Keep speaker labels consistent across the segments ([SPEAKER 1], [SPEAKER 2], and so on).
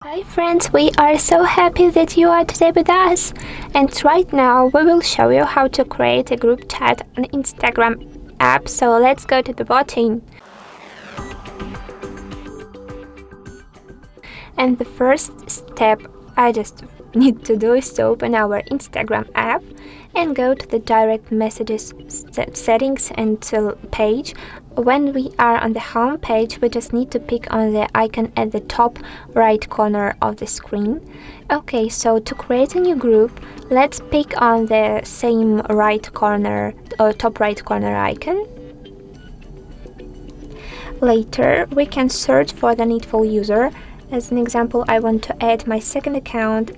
[SPEAKER 1] Hi friends, we are so happy that you are today with us, and right now we will show you how to create a group chat on Instagram app. So let's go to the button. And the first step I just need to do is to open our Instagram app and go to the direct messages settings and page. When we are on the home page, we just need to pick on the icon at the top right corner of the screen. Okay, so to create a new group, let's pick on the same right corner or top right corner icon. Later, we can search for the needful user. As an example, I want to add my second account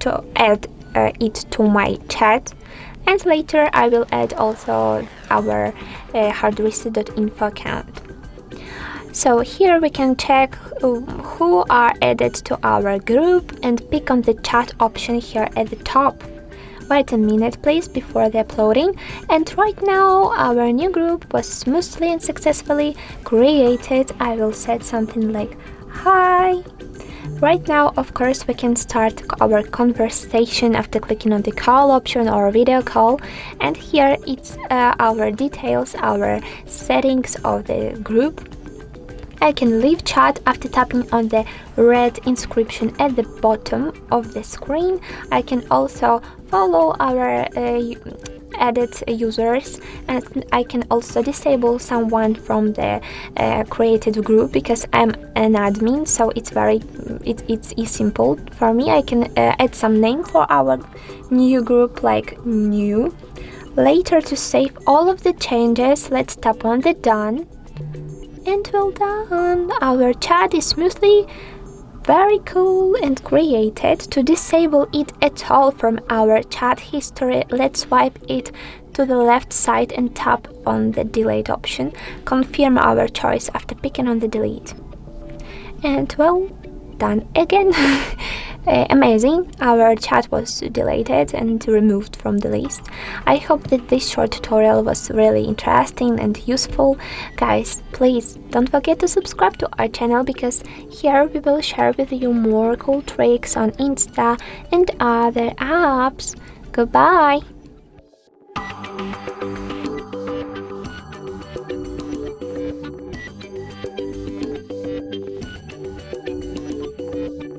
[SPEAKER 1] to add it to my chat, and later I will add also our HardReset.Info account. So here we can check who are added to our group and pick on the chat option here at the top. Wait a minute please before the uploading, and right now our new group was smoothly and successfully created. I will set something like hi. Right now, of course, we can start our conversation after clicking on the call option or video call, and here it's our details, our settings of the group. I can leave chat after tapping on the red inscription at the bottom of the screen. I can also follow our added users, and I can also disable someone from the created group because I'm an admin, so it's simple for me. I can add some name for our new group like new. Later, to save all of the changes, let's tap on the done, and well done, our chat is smoothly very cool and created. To disable it at all from our chat history, let's swipe it to the left side and tap on the delete option. Confirm our choice after picking on the delete. And well done again. Amazing, our chat was deleted and removed from the list. I hope that this short tutorial was really interesting and useful. Guys, please don't forget to subscribe to our channel, because here we will share with you more cool tricks on Insta and other apps. Goodbye!